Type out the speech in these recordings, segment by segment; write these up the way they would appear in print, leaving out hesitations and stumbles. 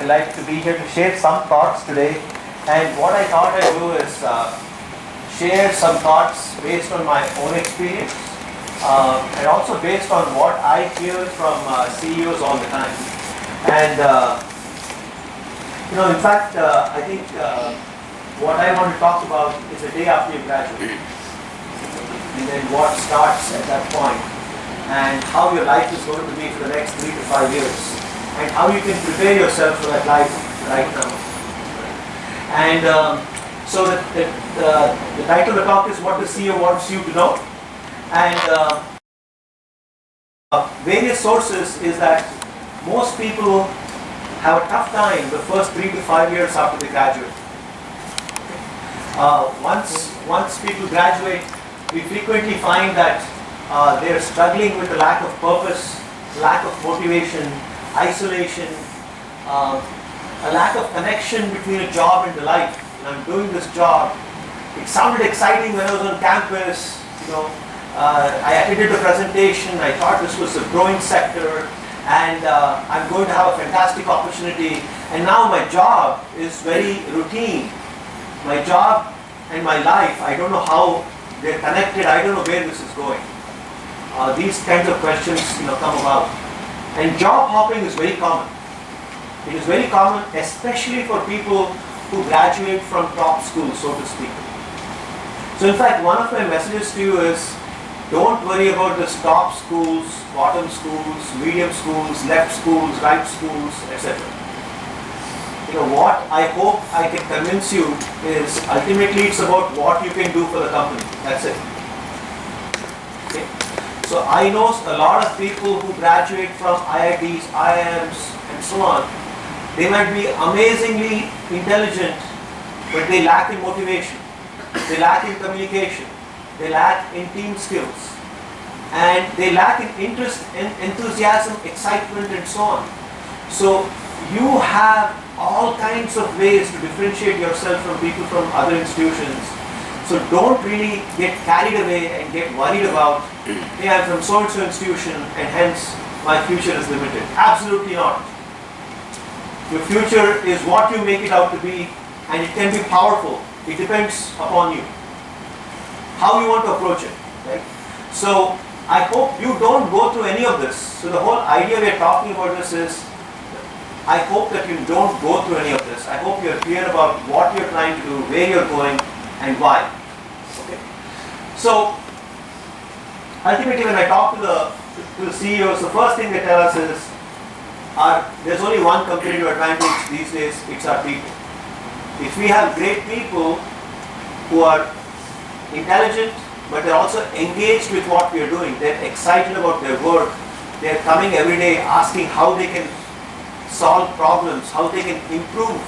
delighted to be here to share some thoughts today. And what I thought I'd do is share some thoughts based on my own experience and also based on what I hear from CEOs all the time. And in fact, I think what I want to talk about is the day after you graduate, and then what starts at that point, and how your life is going to be for the next 3 to 5 years, and how you can prepare yourself for that life right now. And so the title of the talk is What the CEO Wants You to Know. And various sources is that most people have a tough time the first 3 to 5 years after they graduate. Once people graduate, we frequently find that they're struggling with a lack of purpose, lack of motivation, isolation, a lack of connection between a job and the life. I'm doing this job. It sounded exciting when I was on campus. I attended the presentation. I thought this was a growing sector, and I'm going to have a fantastic opportunity. And now my job is very routine. My job and my life, I don't know how they're connected. I don't know where this is going. These kinds of questions, come about. And job hopping is very common. It is very common, especially for people who graduate from top schools, so to speak. So in fact, one of my messages to you is, don't worry about the top schools, bottom schools, medium schools, left schools, right schools, etc. What I hope I can convince you is ultimately it's about what you can do for the company. That's it. Okay? So I know a lot of people who graduate from IITs, IIMs, and so on. They might be amazingly intelligent, but they lack in motivation. They lack in communication. They lack in team skills. And they lack in interest, enthusiasm, excitement, and so on. So you have all kinds of ways to differentiate yourself from people from other institutions. So don't really get carried away and get worried about, hey, I'm from so-and-so institution and hence my future is limited. Absolutely not. Your future is what you make it out to be, and it can be powerful. It depends upon you. How you want to approach it. Right? So I hope you don't go through any of this. So the whole idea we are talking about this is, I hope that you don't go through any of this. I hope you're clear about what you're trying to do, where you're going, and why. Okay? So ultimately, when I talk to the CEOs, the first thing they tell us is, there's only one competitive advantage these days, it's our people. If we have great people who are intelligent, but they're also engaged with what we are doing, they're excited about their work, they're coming every day asking how they can solve problems, how they can improve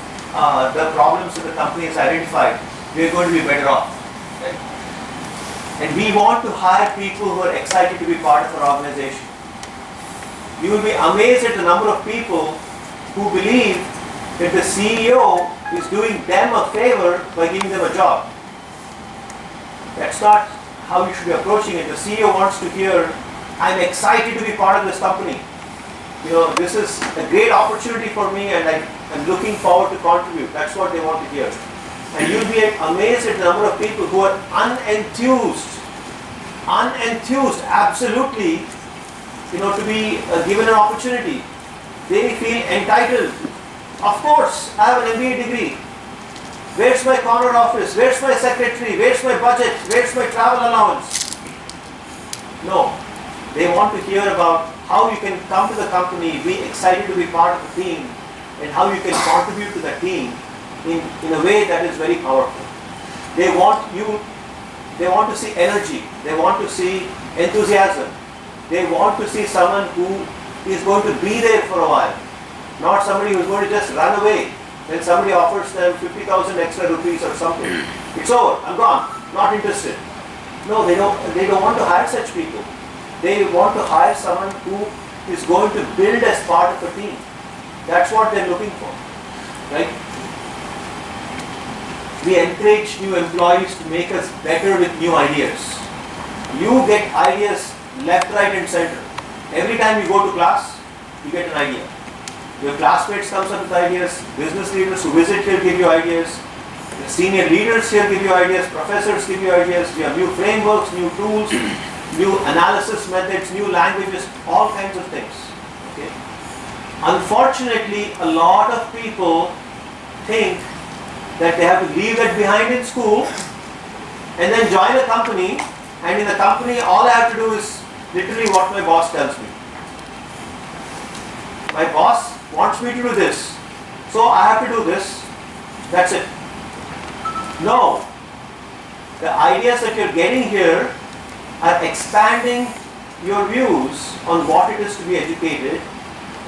the problems that the company has identified, we're going to be better off. Right? And we want to hire people who are excited to be part of our organization. You will be amazed at the number of people who believe that the CEO is doing them a favor by giving them a job. That's not how you should be approaching it. The CEO wants to hear, I'm excited to be part of this company. This is a great opportunity for me and I'm looking forward to contribute. That's what they want to hear. And you'll be amazed at the number of people who are unenthused, absolutely, to be given an opportunity. They feel entitled. Of course, I have an MBA degree. Where's my corner office? Where's my secretary? Where's my budget? Where's my travel allowance? No. They want to hear about how you can come to the company, be excited to be part of the team, and how you can contribute to the team in a way that is very powerful. They want to see energy. They want to see enthusiasm. They want to see someone who is going to be there for a while, not somebody who is going to just run away when somebody offers them 50,000 extra rupees or something. It's over, I'm gone, not interested. No, they don't want to hire such people. They want to hire someone who is going to build as part of the team. That's what they're looking for, right? We encourage new employees to make us better with new ideas. You get ideas left, right, and center. Every time you go to class, you get an idea. Your classmates comes up with ideas, business leaders who visit here give you ideas, the senior leaders here give you ideas, professors give you ideas, you have new frameworks, new tools, new analysis methods, new languages, all kinds of things. Okay? Unfortunately, a lot of people think that they have to leave that behind in school and then join a company, and in the company all I have to do is literally what my boss tells me. My boss wants me to do this, so I have to do this, that's it. No, the ideas that you're getting here are expanding your views on what it is to be educated.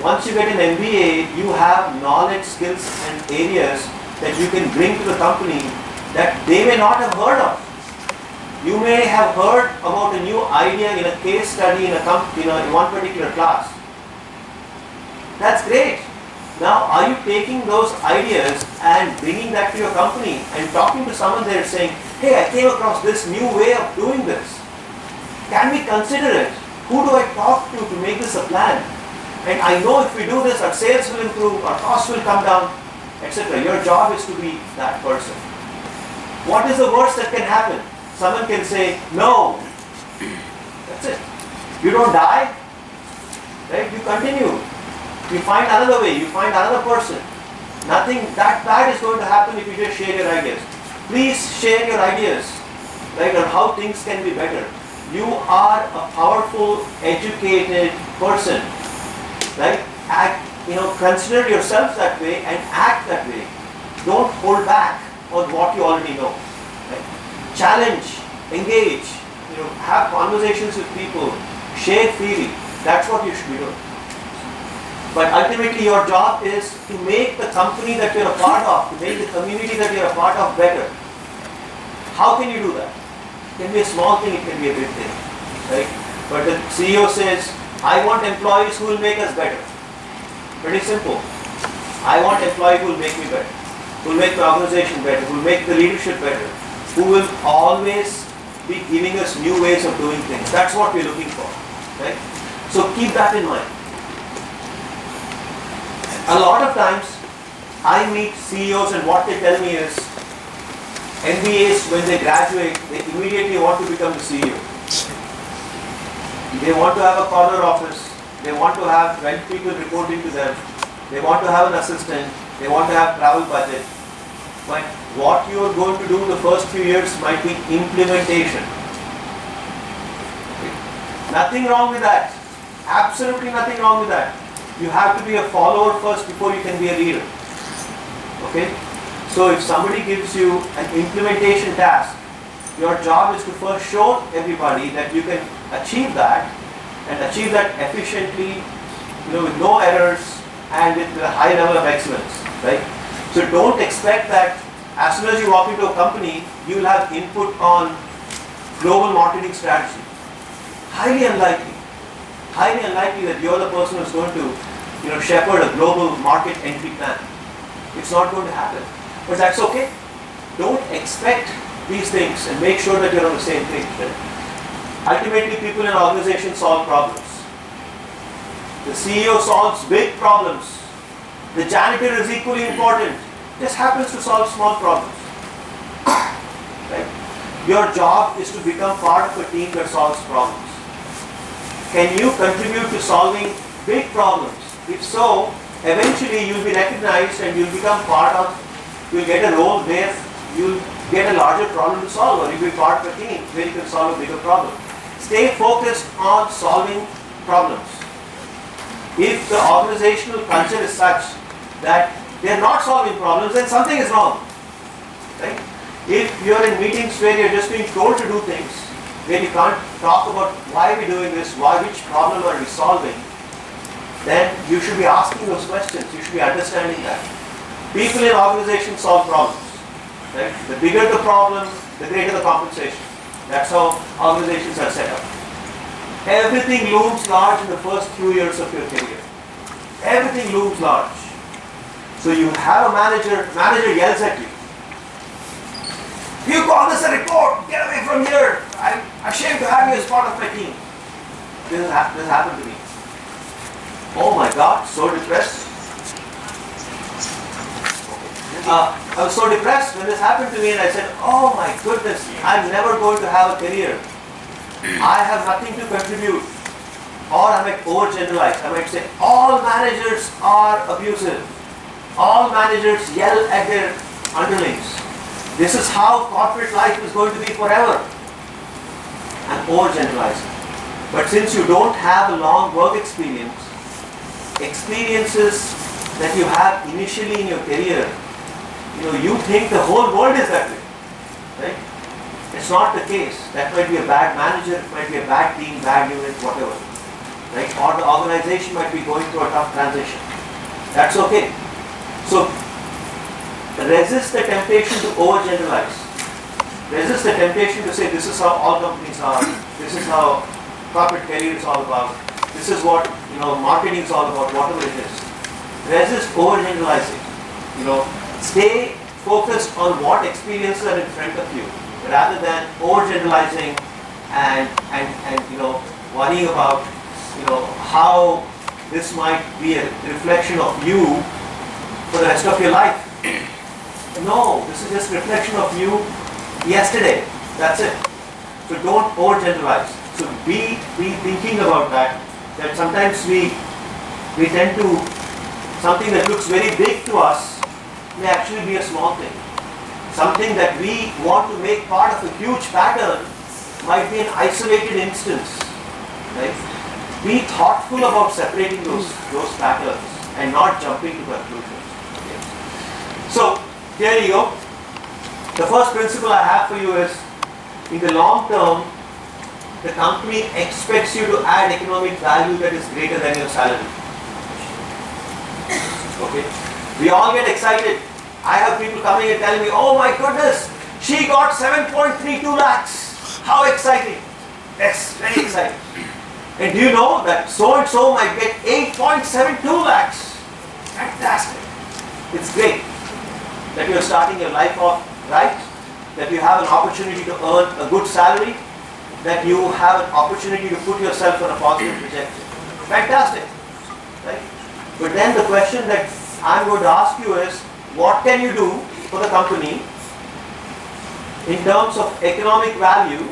Once you get an MBA, you have knowledge, skills and areas that you can bring to the company that they may not have heard of. You may have heard about a new idea in a case study in one particular class. That's great. Now, are you taking those ideas and bringing that to your company and talking to someone there saying, hey, I came across this new way of doing this. Can we consider it? Who do I talk to make this a plan? And I know if we do this, our sales will improve, our costs will come down, etc. Your job is to be that person. What is the worst that can happen? Someone can say, no. That's it. You don't die, right? You continue. You find another way, you find another person. Nothing that bad is going to happen if you just share your ideas. Please share your ideas, right, on how things can be better. You are a powerful, educated person, right? Consider yourself that way and act that way. Don't hold back on what you already know. Right? Challenge, engage, have conversations with people, share freely. That's what you should be doing. But ultimately your job is to make the company that you're a part of, to make the community that you're a part of better. How can you do that? It can be a small thing, it can be a big thing. Right? But the CEO says, I want employees who will make us better. Pretty simple. I want employees who will make me better, who will make the organization better, who will make the leadership better, who will always be giving us new ways of doing things. That's what we're looking for. Right? So keep that in mind. A lot of times, I meet CEOs and what they tell me is, MBAs when they graduate, they immediately want to become the CEO. They want to have a corner office, they want to have 20 people reporting to them, they want to have an assistant, they want to have travel budget. But what you are going to do the first few years might be implementation. Nothing wrong with that. Absolutely nothing wrong with that. You have to be a follower first before you can be a leader. Okay? So if somebody gives you an implementation task, your job is to first show everybody that you can achieve that and achieve that efficiently, with no errors and with a high level of excellence. Right? So don't expect that as soon as you walk into a company, you will have input on global marketing strategy. Highly unlikely. Highly unlikely that you're the person who's going to shepherd a global market entry plan. It's not going to happen. But that's okay. Don't expect these things and make sure that you're on the same page. Right? Ultimately, people in organizations solve problems. The CEO solves big problems. The janitor is equally important. Just happens to solve small problems. Right? Your job is to become part of a team that solves problems. Can you contribute to solving big problems? If so, eventually you'll be recognized and you'll become you'll get a role where you'll get a larger problem to solve, or you'll be part of a team where you can solve a bigger problem. Stay focused on solving problems. If the organizational culture is such that they're not solving problems, then something is wrong. Right? If you're in meetings where you're just being told to do things, where you can't talk about why we're doing this, which problem are we solving, then you should be asking those questions. You should be understanding that. People in organizations solve problems. Right? The bigger the problem, the greater the compensation. That's how organizations are set up. Everything looms large in the first few years of your career. Everything looms large. So you have a manager yells at you. You call this a report, get away from here. I'm ashamed to have you as part of my team. This happened to me. Oh my God, so depressed, I was so depressed when this happened to me, and I said, oh my goodness, I'm never going to have a career. I have nothing to contribute. Or I might overgeneralize. I might say, all managers are abusive. All managers yell at their underlings. This is how corporate life is going to be forever. I'm overgeneralizing. But since you don't have a long work experience, experiences that you have initially in your career, you think the whole world is that way, right? It's not the case. That might be a bad manager, it might be a bad team, bad unit, whatever, right? Or the organization might be going through a tough transition. That's okay. So, resist the temptation to overgeneralize. Resist the temptation to say this is how all companies are, this is how corporate career is all about, this is what marketing is all about, whatever it is. Resist overgeneralizing. Stay focused on what experiences are in front of you, rather than overgeneralizing and worrying about how this might be a reflection of you for the rest of your life. No, this is just reflection of you yesterday. That's it. So don't overgeneralize. So be thinking about that. That sometimes we tend to, something that looks very big to us may actually be a small thing. Something that we want to make part of a huge pattern might be an isolated instance. Right? Be thoughtful about separating those patterns and not jumping to conclusions. Okay. So here you go. The first principle I have for you is, in the long term, the company expects you to add economic value that is greater than your salary. Okay. We all get excited. I have people coming and telling me, oh my goodness, she got 7.32 lakhs. How exciting. Yes, very exciting. And do you know that so and so might get 8.72 lakhs? Fantastic. It's great that you are starting your life off right, that you have an opportunity to earn a good salary, that you have an opportunity to put yourself on a positive trajectory. Fantastic. Right? But then the question that I'm going to ask you is, what can you do for the company in terms of economic value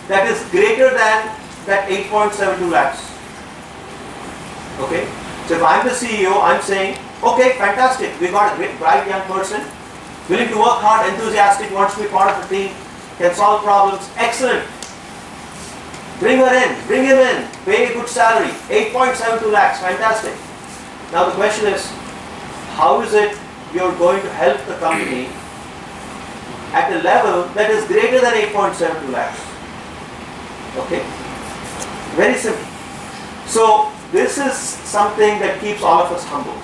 that is greater than that 8.72 lakhs? Okay? So if I'm the CEO, I'm saying, okay, fantastic, we got a great, bright young person, willing to work hard, enthusiastic, wants to be part of the team, can solve problems, excellent. Bring her in, bring him in, pay a good salary, 8.72 lakhs, fantastic. Now the question is, how is it you're going to help the company at a level that is greater than 8.72 lakhs? Okay? Very simple. So this is something that keeps all of us humble.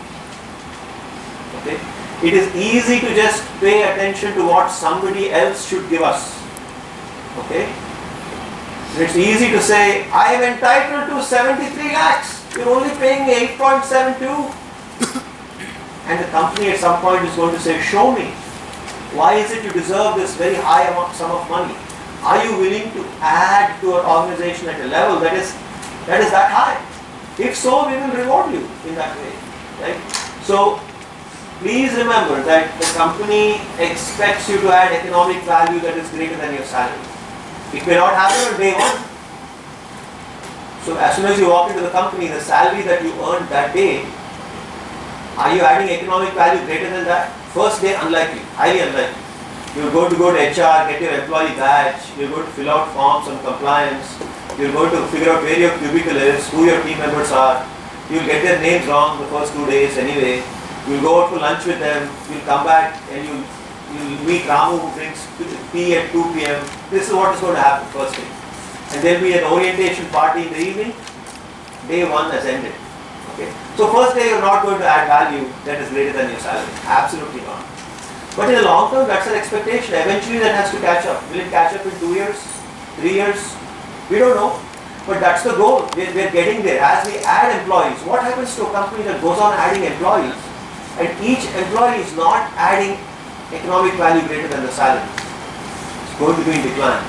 Okay? It is easy to just pay attention to what somebody else should give us. Okay? It's easy to say, I am entitled to 73 lakhs. You're only paying me 8.72. And the company at some point is going to say, show me. Why is it you deserve this very high sum of money? Are you willing to add to our organization at a level that is that high? If so, we will reward you in that way. Right? So please remember that the company expects you to add economic value that is greater than your salary. It may not happen on day one. So as soon as you walk into the company, the salary that you earned that day, are you adding economic value greater than that? First day, unlikely, highly unlikely. You're going to go to HR, get your employee badge, you're going to fill out forms on compliance, you're going to figure out where your cubicle is, who your team members are, you'll get their names wrong the first 2 days anyway, you'll go out for lunch with them, you'll come back and you'll meet Ramu who drinks tea at 2 p.m. This is what is going to happen first day. And there'll be an orientation party in the evening. Day one has ended. Okay. So first day you're not going to add value that is greater than your salary. Absolutely not. But in the long term, that's our expectation. Eventually that has to catch up. Will it catch up in 2 years? 3 years? We don't know. But that's the goal. We're getting there. As we add employees, what happens to a company that goes on adding employees and each employee is not adding economic value greater than the salary? It's going to be in decline.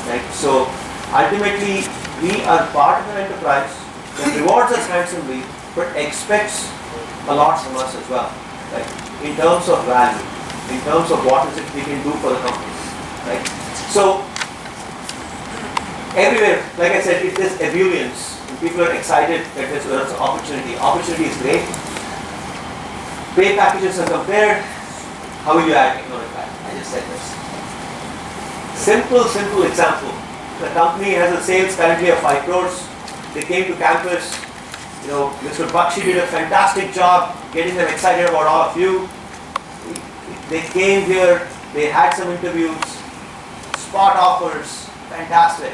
Right? So ultimately, we are part of an enterprise that rewards us handsomely but expects a lot from us as well. Right? in terms of value, in terms of what is it we can do for the company, right? So everywhere, like I said, it is ebullience. People are excited that there's an opportunity. Opportunity is great. Pay packages are compared. How will you add economic value? I just said this. Simple example. The company has a sales currently of 5 crores. They came to campus. Mr. Bakshi did a fantastic job getting them excited about all of you. They came here. They had some interviews. Spot offers. Fantastic.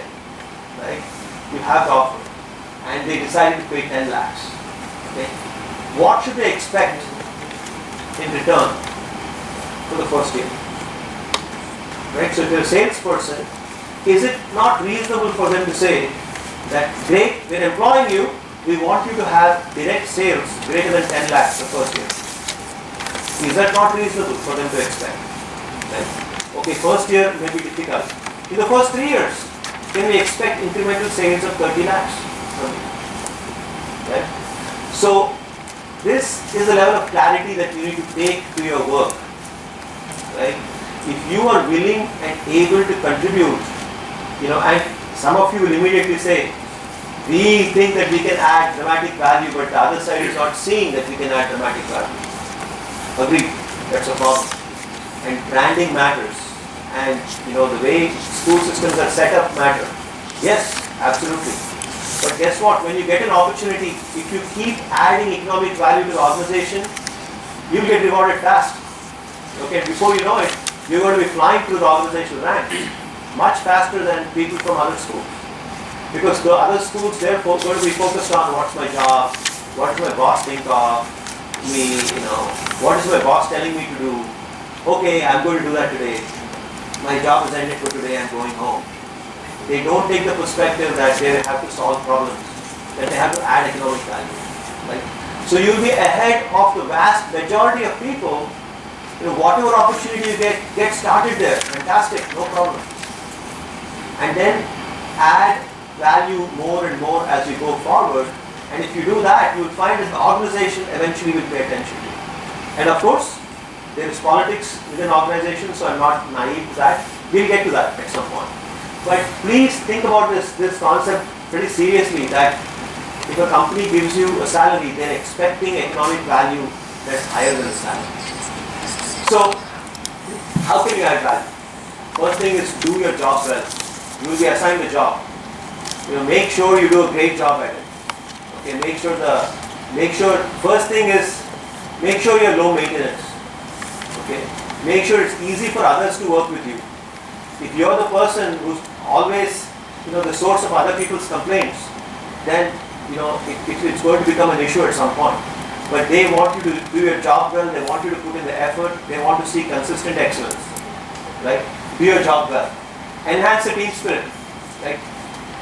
Right? You have the offer. And they decided to pay 10 lakhs. Okay? What should they expect in return for the first year? Right? So if you're a salesperson, is it not reasonable for them to say that, great, we're employing you, we want you to have direct sales greater than 10 lakhs the first year? Is that not reasonable for them to expect? Right? Okay, first year may be difficult. In the first 3 years, can we expect incremental sales of 30 lakhs? Right? So this is a level of clarity that you need to take to your work. Right? If you are willing and able to contribute, and some of you will immediately say, we think that we can add dramatic value, but the other side is not seeing that we can add dramatic value. Agreed, that's a problem. And branding matters. And the way school systems are set up matter. Yes, absolutely. But guess what? When you get an opportunity, if you keep adding economic value to the organization, you'll get rewarded fast. Okay, before you know it, you're going to be flying through the organizational ranks much faster than people from other schools. Because the other schools, they're going to be focused on what's my job, what does my boss think of me, what is my boss telling me to do. Okay, I'm going to do that today. My job is ended for today, I'm going home. They don't take the perspective that they have to solve problems, that they have to add economic value. Right? So you'll be ahead of the vast majority of people. Whatever opportunity you get started there, fantastic, no problem. And then add value more and more as you go forward. And if you do that, you will find that the organization eventually will pay attention to you. And of course, there is politics within organizations, so I'm not naive to that. We'll get to that at some point. But please think about this concept pretty seriously, that if a company gives you a salary, they're expecting economic value that's higher than the salary. So, how can you add value? First thing is do your job well. You will be assigned a job. Make sure you do a great job at it. Okay, first thing is make sure you're low maintenance. Okay, make sure it's easy for others to work with you. If you're the person who's always, the source of other people's complaints, then, it's going to become an issue at some point. But they want you to do your job well, they want you to put in the effort, they want to see consistent excellence. Right? Do your job well. Enhance the team spirit. Right?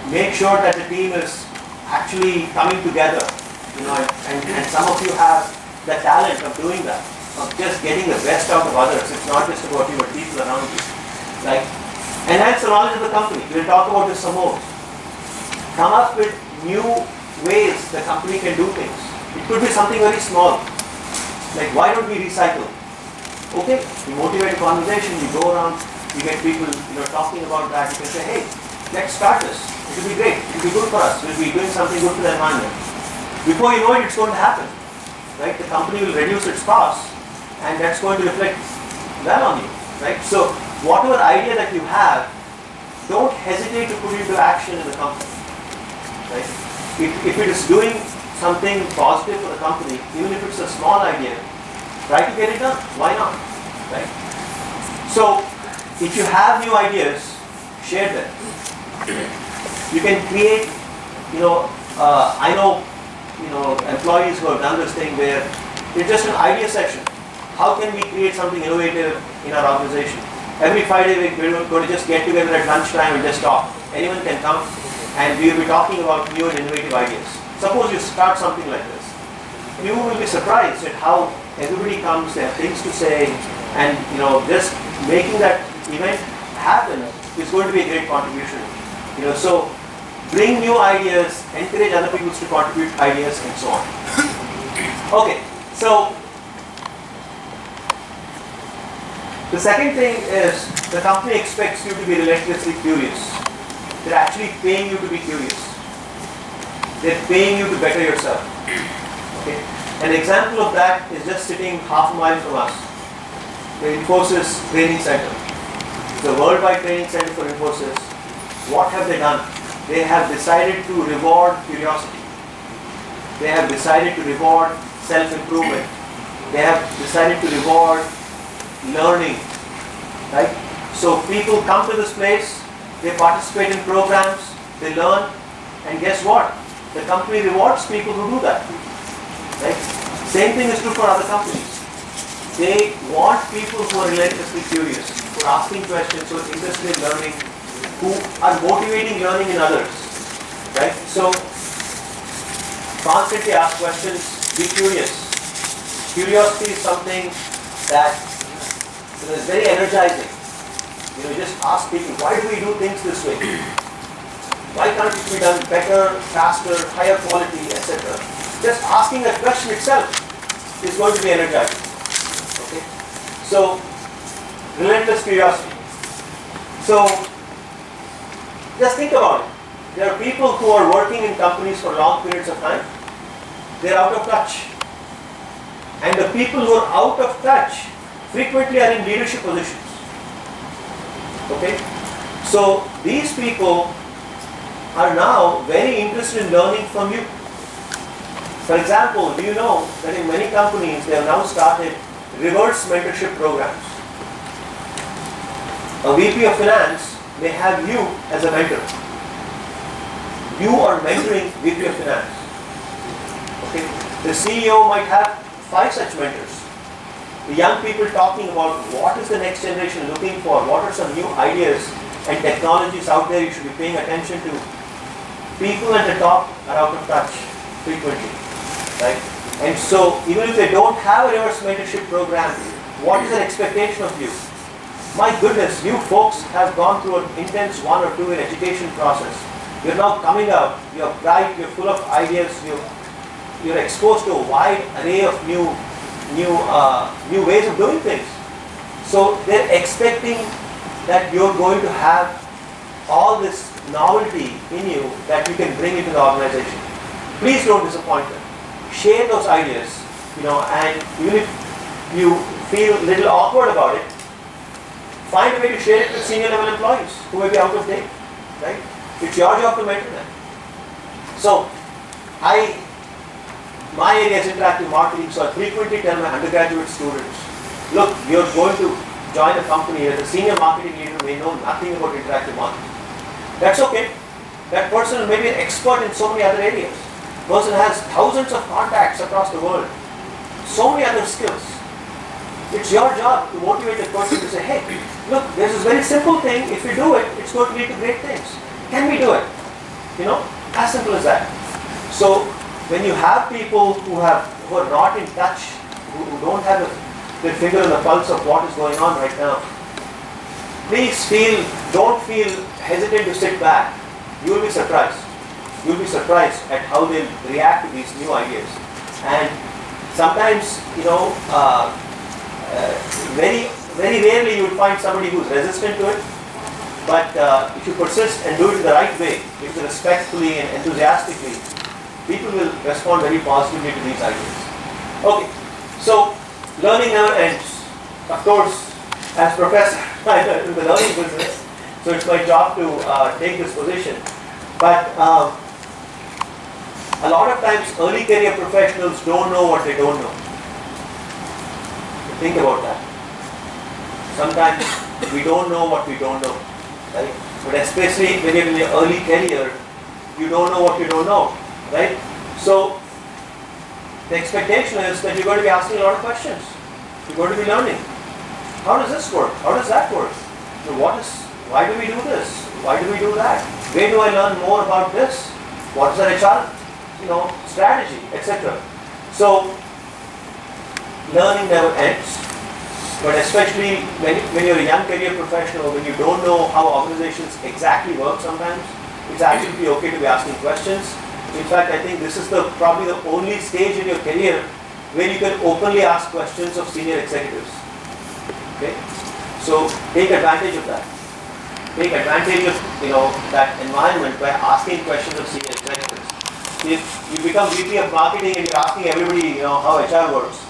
Make sure that the team is actually coming together. And some of you have the talent of doing that, of just getting the best out of others. It's not just about you, but people around you. Right? Enhance the knowledge of the company. We'll talk about this some more. Come up with new ways the company can do things. It could be something very small. Like, why don't we recycle? Okay, you motivate a conversation, you go around, you get people talking about that. You can say, hey, let's start this. It will be great. It will be good for us. We'll be doing something good for the environment. Before you know it, it's going to happen. Right? The company will reduce its costs, and that's going to reflect well on you. Right? So, whatever idea that you have, don't hesitate to put it into action in the company. Right? If it is doing something positive for the company, even if it's a small idea, try to get it done. Why not? Right? So, if you have new ideas, share them. You can create, I know, employees who have done this thing where it's just an idea session. How can we create something innovative in our organization? Every Friday we're going to just get together at lunchtime and just talk. Anyone can come and we will be talking about new and innovative ideas. Suppose you start something like this. You will be surprised at how everybody comes, they have things to say, and just making that event happen is going to be a great contribution. So bring new ideas, encourage other people to contribute ideas, and so on. Okay, so The second thing is the company expects you to be relentlessly curious. They're actually paying you to be curious. They're paying you to better yourself. Okay? An example of that is just sitting half a mile from us, the Infosys Training Center. It's a worldwide training center for Infosys. What have they done? They have decided to reward curiosity. They have decided to reward self-improvement. They have decided to reward learning. Right? So people come to this place, they participate in programs, they learn, and guess what? The company rewards people who do that. Right? Same thing is true for other companies. They want people who are relentlessly curious, who are asking questions, who are interested in learning, who are motivating learning in others. Right? So constantly ask questions, be curious. Curiosity is something that is very energizing. Just ask people, why do we do things this way? Why can't it be done better, faster, higher quality, etc.? Just asking that question itself is going to be energizing. Okay? So, relentless curiosity. So, just think about it. There are people who are working in companies for long periods of time. They're out of touch. And the people who are out of touch frequently are in leadership positions. Okay? So, these people are now very interested in learning from you. For example, do you know that in many companies they have now started reverse mentorship programs? A VP of Finance may have you as a mentor. You are mentoring VP of Finance. Okay? The CEO might have 5 such mentors. The young people talking about what is the next generation looking for, what are some new ideas and technologies out there you should be paying attention to. People at the top are out of touch frequently, right? And so even if they don't have a reverse mentorship program, what is their expectation of you? My goodness, you folks have gone through an intense 1 or 2 year education process. You're now coming out, you're bright, you're full of ideas, you're exposed to a wide array of new ways of doing things. So they're expecting that you're going to have all this novelty in you that you can bring into the organization. Please don't disappoint them. Share those ideas, and even if you feel a little awkward about it, find a way to share it with senior level employees who may be out of date, right? It's your job to mentor them. So, my area is interactive marketing, so I frequently tell my undergraduate students, look, you're going to join a company as a senior marketing leader may know nothing about interactive marketing. That's okay. That person may be an expert in so many other areas. Person has thousands of contacts across the world. So many other skills. It's your job to motivate the person to say, hey, look, there's this very simple thing. If we do it, it's going to lead to great things. Can we do it? As simple as that. So when you have people who are not in touch, who don't have their finger on the pulse of what is going on right now, please don't feel hesitant to sit back. You will be surprised. You'll be surprised at how they'll react to these new ideas. And sometimes, very, very rarely you will find somebody who's resistant to it. But if you persist and do it the right way, if you respectfully and enthusiastically, people will respond very positively to these ideas. Okay, so learning never ends. Of course, as professor, I'm in the learning business, so it's my job to take this position. But a lot of times early career professionals don't know what they don't know. Think about that. Sometimes we don't know what we don't know. Right? But especially when you're in your early career, you don't know what you don't know. Right? So the expectation is that you're going to be asking a lot of questions. You're going to be learning. How does this work? How does that work? So why do we do this? Why do we do that? Where do I learn more about this? What is our HR, strategy, etc. So learning never ends. But especially when you're a young career professional, when you don't know how organizations exactly work sometimes, it's actually okay to be asking questions. In fact, I think this is probably the only stage in your career where you can openly ask questions of senior executives. Okay? So take advantage of that. Take advantage of that environment by asking questions of senior executives. If you become VP of marketing and you're asking everybody how HR works,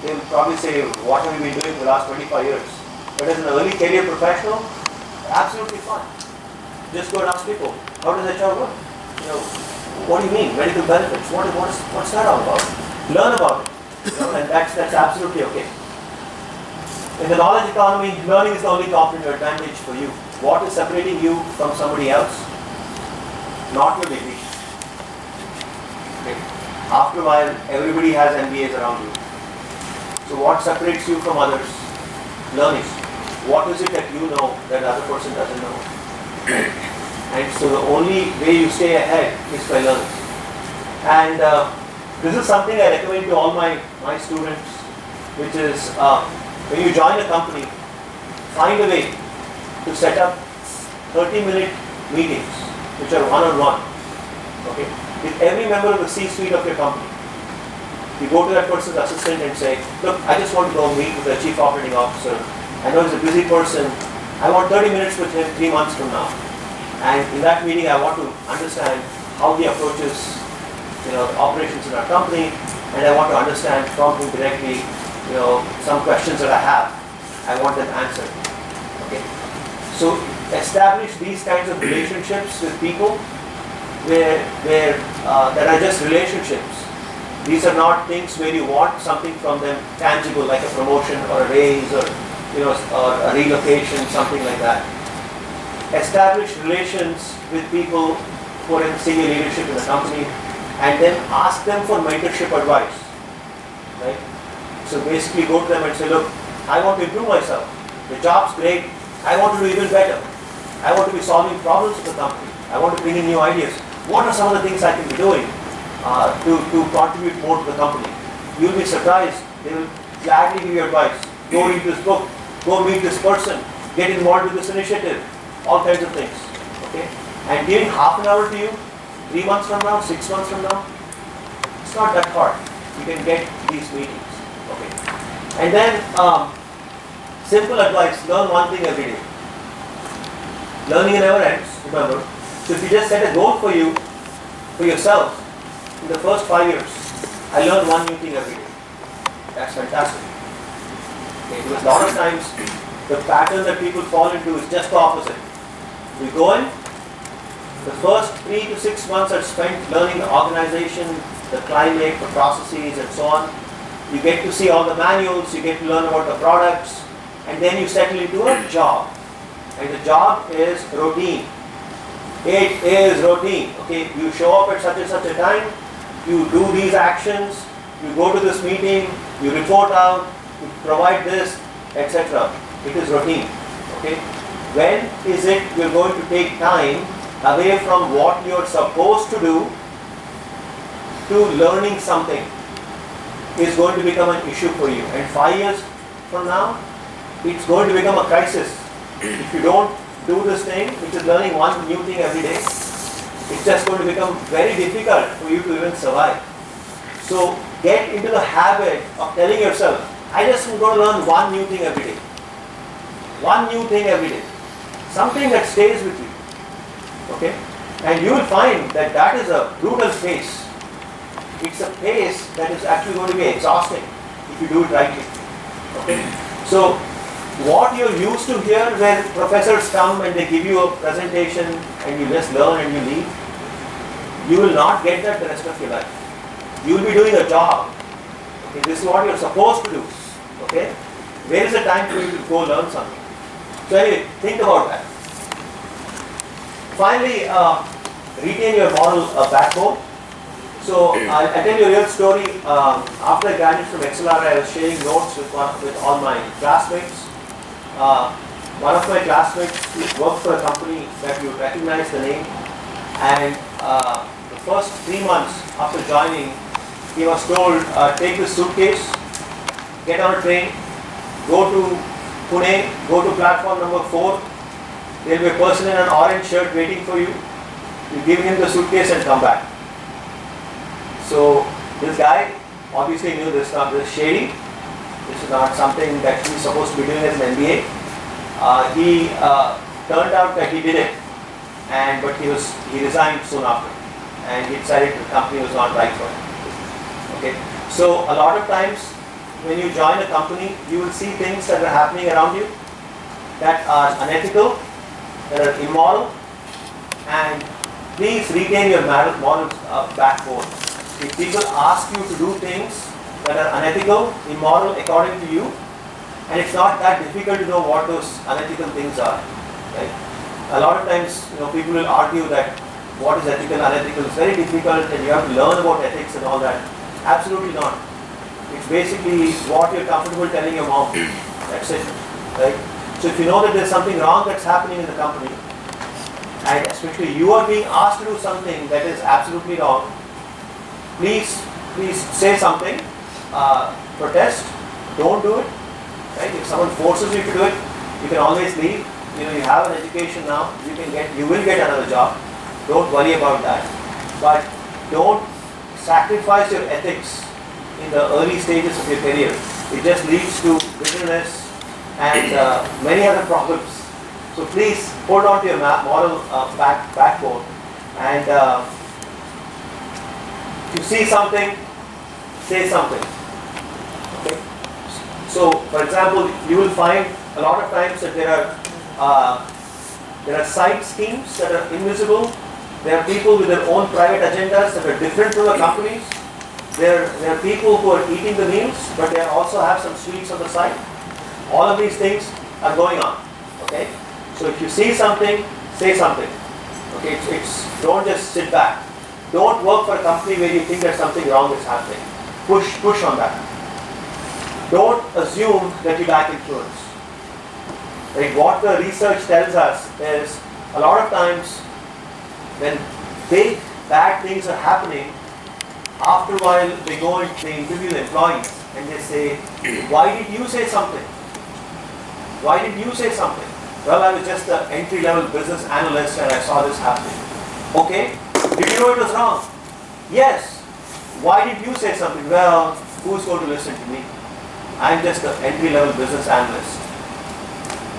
they will probably say, what have you been doing for the last 25 years? But as an early career professional, absolutely fine. Just go and ask people, how does HR work? What do you mean? Medical benefits? What's that all about? Learn about it. And that's absolutely okay. In the knowledge economy, learning is the only competitive advantage for you. What is separating you from somebody else? Not your degree. Okay. After a while, everybody has MBAs around you. So what separates you from others? Learning. What is it that you know that the other person doesn't know? And so the only way you stay ahead is by learning. And this is something I recommend to all my students, which is when you join a company, find a way to set up 30-minute meetings, which are one-on-one, okay, with every member of the C-suite of your company. You go to that person's assistant and say, look, I just want to go meet with the chief operating officer. I know he's a busy person. I want 30 minutes with him 3 months from now. And in that meeting, I want to understand how he approaches the operations in our company, and I want to understand from him directly some questions that I have. I want them answered. Okay. So establish these kinds of relationships with people where that are just relationships. These are not things where you want something from them tangible, like a promotion or a raise or or a relocation, something like that. Establish relations with people who are in senior leadership in the company, and then ask them for mentorship advice. Right? So basically go to them and say, look, I want to improve myself. The job's great. I want to do even better. I want to be solving problems for the company. I want to bring in new ideas. What are some of the things I can be doing to contribute more to the company? You'll be surprised. They will gladly give you advice. Go read this book. Go meet this person. Get involved with this initiative. All kinds of things. Okay? And giving half an hour to you, 3 months from now, 6 months from now, it's not that hard. You can get these meetings. Okay? And then, simple advice, learn one thing every day. Learning never ends, remember. So if you just set a goal for yourself, in the first 5 years, I learn one new thing every day. That's fantastic. Okay, because a lot of times, the pattern that people fall into is just the opposite. We go in, the first 3 to 6 months are spent learning the organization, the climate, the processes, and so on. You get to see all the manuals, you get to learn about the products, and then you settle into a job. And the job is routine. It is routine. Okay, you show up at such and such a time, you do these actions, you go to this meeting, you report out, you provide this, etc. It is routine. Okay? When is it you're going to take time away from what you're supposed to do to learning something is going to become an issue for you. And 5 years from now, it's going to become a crisis. If you don't do this thing, which is learning one new thing every day, it's just going to become very difficult for you to even survive. So get into the habit of telling yourself, I just am going to learn one new thing every day. One new thing every day. Something that stays with you. Okay? And you will find that that is a brutal pace. It's a pace that is actually going to be exhausting if you do it rightly. Okay? So what you're used to here, where professors come and they give you a presentation and you just learn and you leave, you will not get that the rest of your life. You will be doing a job. Okay? This is what you're supposed to do. Okay? Where is the time for you to go learn something? So anyway, think about that. Finally, retain your moral backbone. So I'll tell you a real story. After I graduated from XLR, I was sharing notes with all my classmates. One of my classmates worked for a company that you recognize the name, and the first 3 months after joining, he was told, take this suitcase, get on a train, go to Pune, go to platform number 4. There will be a person in an orange shirt waiting for you. You give him the suitcase and come back. So this guy obviously knew this is not this shady. This is not something that he's supposed to be doing as an MBA. He turned out that he did it, but he resigned soon after, and he decided the company was not right for him. Okay, so a lot of times when you join a company, you will see things that are happening around you that are unethical, that are immoral, and please retain your moral backbone. If people ask you to do things that are unethical, immoral according to you, and it's not that difficult to know what those unethical things are, right? A lot of times, people will argue that what is ethical, unethical is very difficult, and you have to learn about ethics and all that. Absolutely not. It's basically what you're comfortable telling your mom. That's it, right? So if you know that there's something wrong that's happening in the company, and especially you are being asked to do something that is absolutely wrong, please say something, protest, don't do it. Right? If someone forces you to do it, you can always leave. You have an education now. You will get another job. Don't worry about that. But don't sacrifice your ethics in the early stages of your career. It just leads to bitterness and many other problems. So please hold on to your moral backbone. And if you see something, say something. Okay? So, for example, you will find a lot of times that there are side schemes that are invisible. There are people with their own private agendas that are different from the companies. There are people who are eating the meals, but they also have some sweets on the side. All of these things are going on. Okay. So if you see something, say something. Okay. Don't just sit back. Don't work for a company where you think that something wrong is happening. Push on that. Don't assume that you lack influence. Right? What the research tells us is a lot of times when big bad things are happening, after a while they go and they interview the employees and they say, why did you say something? Why did you say something? Well, I was just an entry-level business analyst and I saw this happening. Okay, did you know it was wrong? Yes. Why did you say something? Well, who's going to listen to me? I'm just an entry-level business analyst.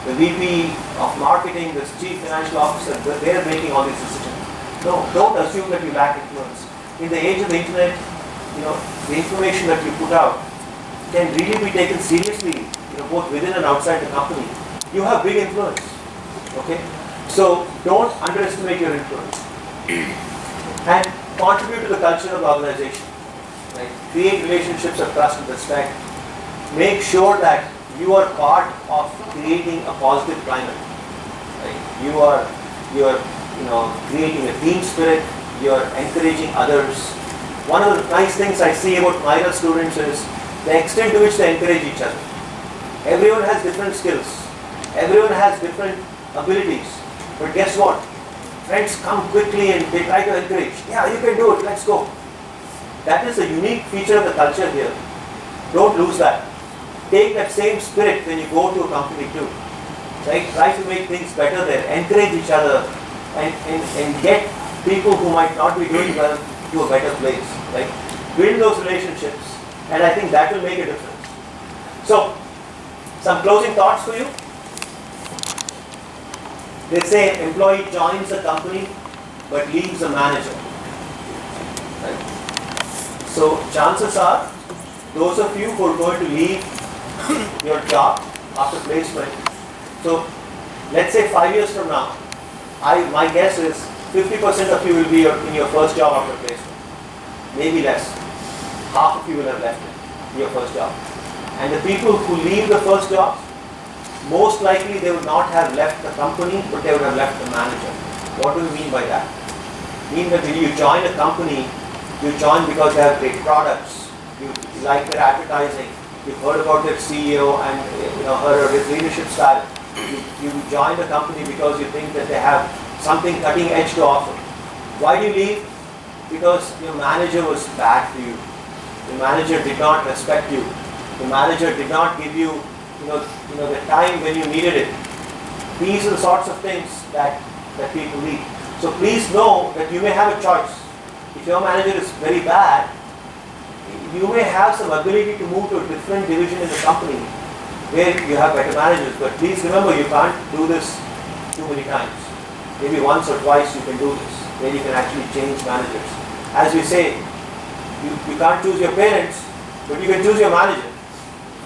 The VP of marketing, the chief financial officer, they're making all these decisions. No, don't assume that you lack influence. In the age of the internet, the information that you put out can really be taken seriously, both within and outside the company. You have big influence. Okay? So don't underestimate your influence. And contribute to the culture of the organization. Right? Create relationships of trust and respect. Make sure that you are part of creating a positive climate. Right? You are creating a team spirit. You are encouraging others. One of the nice things I see about MYRA students is the extent to which they encourage each other. Everyone has different skills. Everyone has different abilities. But guess what? Friends come quickly and they try to encourage. Yeah, you can do it. Let's go. That is a unique feature of the culture here. Don't lose that. Take that same spirit when you go to a company too. Right? Try to make things better there. Encourage each other and get people who might not be doing well to a better place. Right? Build those relationships, and I think that will make a difference. So, some closing thoughts for you. They say an employee joins the company but leaves the manager. Right? So chances are, those of you who are going to leave your job after placement, so let's say 5 years from now, my guess is 50% of you will be in your first job after placement. Maybe less. Half of you will have left your first job. And the people who leave the first job, most likely they would not have left the company, but they would have left the manager. What do we mean by that? Mean that when you join a company, you join because they have great products, you like their advertising, you've heard about their CEO and her or his leadership style. You join the company because you think that they have something cutting edge to offer. Why do you leave? Because your manager was bad to you. The manager did not respect you. The manager did not give you, the time when you needed it. These are the sorts of things that people need. So please know that you may have a choice. If your manager is very bad, you may have some ability to move to a different division in the company. where you have better managers. But please remember, you can't do this too many times. Maybe once or twice you can do this, where you can actually change managers. As we say, you can't choose your parents, but you can choose your manager.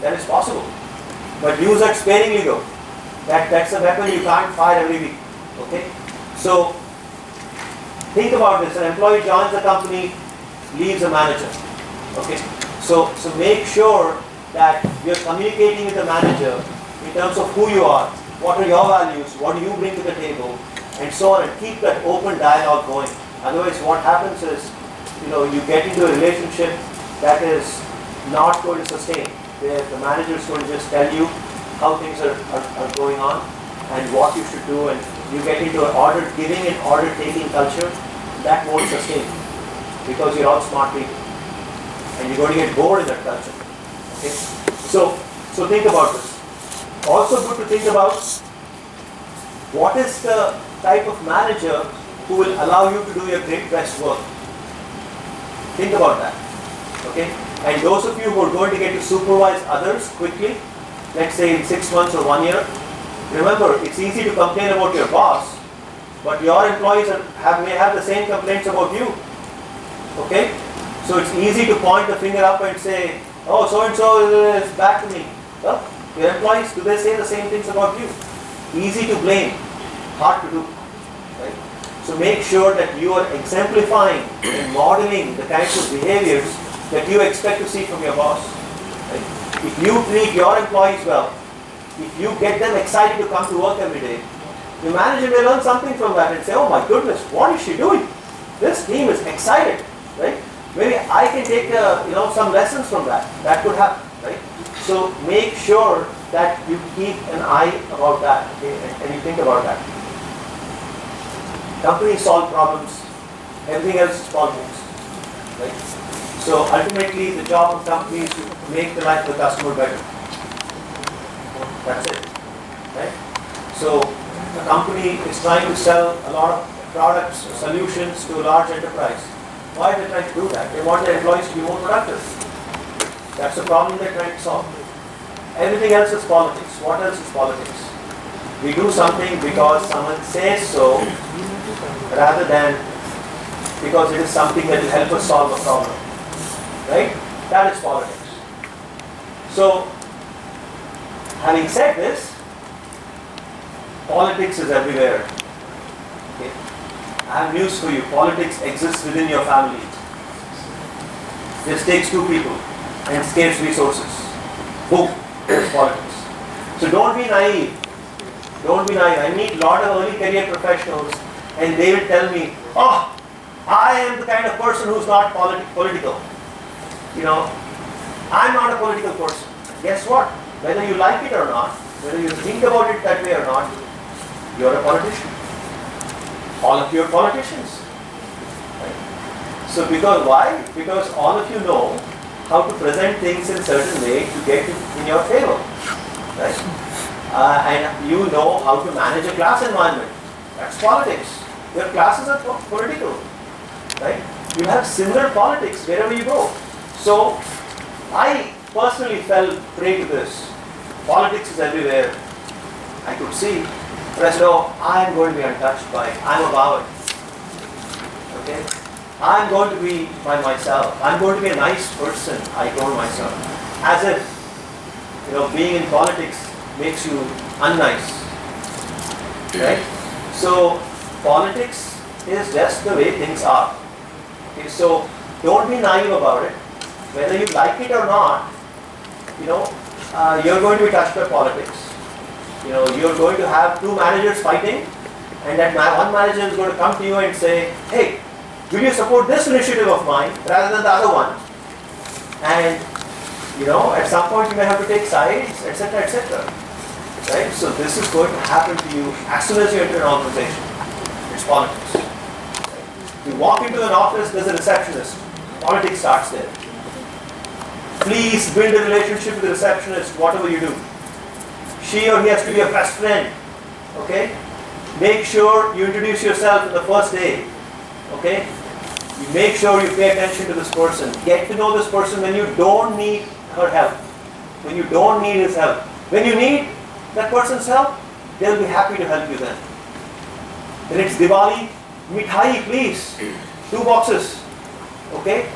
That is possible. But use that sparingly though. That's a weapon you can't fire every week. Okay? So think about this. An employee joins the company, leaves a manager. Okay? So make sure that you're communicating with the manager in terms of who you are, what are your values, what do you bring to the table, and so on, and keep that open dialogue going. Otherwise what happens is, you get into a relationship that is not going to sustain, where the manager is going to just tell you how things are going on and what you should do, and you get into an order giving and order taking culture. That won't sustain because you're all smart people and you're going to get bored in that culture. Okay? So think about this. Also good to think about what is the type of manager who will allow you to do your great best work. Think about that. Okay? And those of you who are going to get to supervise others quickly, let's say in 6 months or 1 year, remember, it's easy to complain about your boss, but your employees may have the same complaints about you. Okay? So it's easy to point the finger up and say, oh, so-and-so is back to me. Well, your employees, do they say the same things about you? Easy to blame, hard to do. Right? So make sure that you are exemplifying and modeling the kinds of behaviors that you expect to see from your boss. Right? If you treat your employees well, if you get them excited to come to work every day, your manager may learn something from that and say, oh my goodness, what is she doing? This team is excited, right? Maybe I can take some lessons from that. That could happen, right? So make sure that you keep an eye about that, okay? And you think about that. Companies solve problems, everything else is politics, right? So ultimately, the job of companies is to make the life of the customer better. That's it, right? So a company is trying to sell a lot of products or solutions to a large enterprise. Why are they trying to do that? They want their employees to be more productive. That's the problem they're trying to solve. Everything else is politics. What else is politics? We do something because someone says so, rather than because it is something that will help us solve a problem. Right? That is politics. So, having said this, politics is everywhere. Okay. I have news for you. Politics exists within your family. This takes 2 people and scarce resources. Boom, there's politics. So don't be naive. Don't be naive. I meet a lot of early career professionals and they will tell me, oh, I am the kind of person who's not political. I'm not a political person. Guess what? Whether you like it or not, whether you think about it that way or not, you're a politician. All of you are politicians. Right? So why? Because all of you know how to present things in a certain way to get it in your favor. Right? And you know how to manage a class environment. That's politics. Your classes are political. Right? You have similar politics wherever you go. So I personally fell prey to this. Politics is everywhere. I could see. But I said, oh, I'm going to be untouched by it. I'm above it. Okay? I'm going to be by myself. I'm going to be a nice person, I told myself. As if, being in politics makes you unnice. Right? So, politics is just the way things are. Okay? So, don't be naive about it. Whether you like it or not, you're going to be touched by politics. You're going to have 2 managers fighting, and that one manager is going to come to you and say, hey, will you support this initiative of mine rather than the other one? And, at some point you may have to take sides, etc., etc. Right? So this is going to happen to you as soon as you enter an organization. It's politics. Right? You walk into an office, there's a receptionist. Politics starts there. Please build a relationship with the receptionist, whatever you do. She or he has to be your best friend. Okay? Make sure you introduce yourself in the first day. Okay? You make sure you pay attention to this person. Get to know this person when you don't need her help. When you don't need his help. When you need that person's help, they'll be happy to help you then. Then it's Diwali, mithai please, 2 boxes, okay?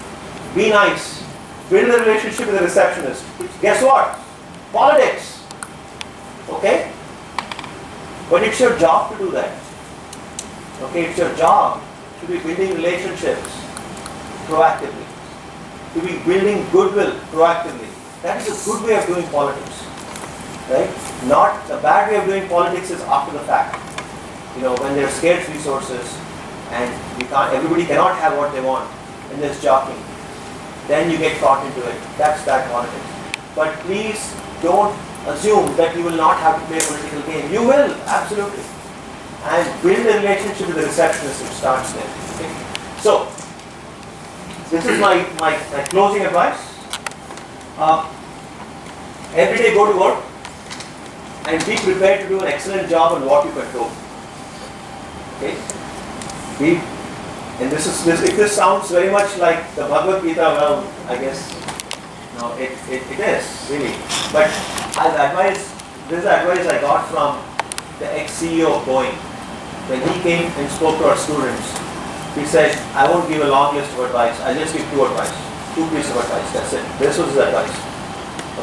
Be nice, build a relationship with the receptionist. Guess what? Politics, okay? But it's your job to do that. Okay, it's your job to be building relationships proactively, to be building goodwill proactively. That is a good way of doing politics, right? Not the bad way of doing politics is after the fact. You know, when there's scarce resources and everybody cannot have what they want, and there's jockeying, then you get caught into it. That's bad politics. But please don't assume that you will not have to play a political game. You will, absolutely. And build a relationship with the receptionist, which starts there. Okay? So, this is my closing advice. Every day go to work and be prepared to do an excellent job on what you control. Okay? And if this sounds very much like the Bhagavad Gita, well, I guess, no, it is, really. But this is advice I got from the ex-CEO of Boeing. When he came and spoke to our students, he said, I won't give a long list of advice, I'll just give 2 pieces of advice, that's it. This was his advice.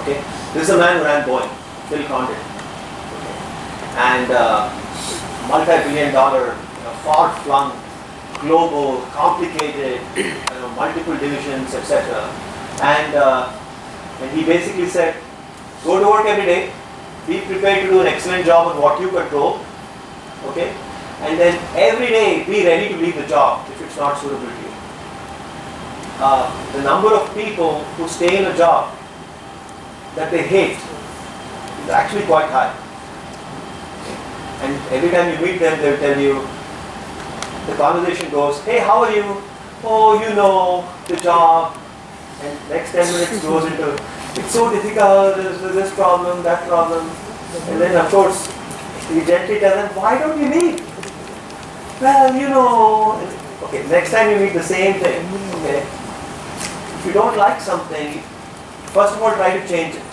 Okay? This is a man who ran Boeing, Phil Condon. Okay? And multi-billion-dollar, far-flung, global, complicated, multiple divisions, etc. And he basically said, go to work every day, be prepared to do an excellent job on what you control, okay? And then every day be ready to leave the job if it's not suitable to you. The number of people who stay in a job that they hate is actually quite high. And every time you meet them, they'll tell you, the conversation goes, hey, how are you? Oh, you know, the job. And next 10 minutes goes into, it's so difficult, there's this problem, that problem. And then, of course, you gently tell them, why don't you leave? Well, you know. Okay, next time you meet the same thing. Okay. If you don't like something, first of all, try to change it.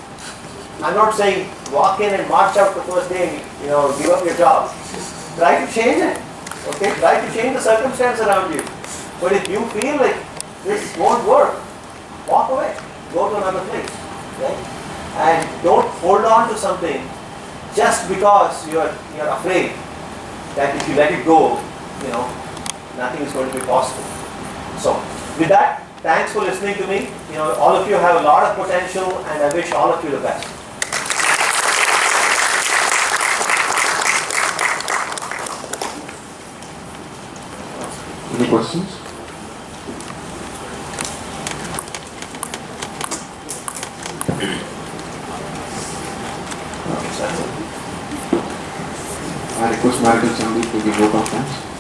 I'm not saying walk in and march out the first day and, give up your job. Try to change it. Okay, try to change the circumstance around you. But if you feel like this won't work, walk away. Go to another place. Okay? And don't hold on to something just because you're afraid that if you let it go, nothing is going to be possible. So, with that, thanks for listening to me. All of you have a lot of potential, and I wish all of you the best. Any questions? I request Madam Sandeep to give vote of thanks.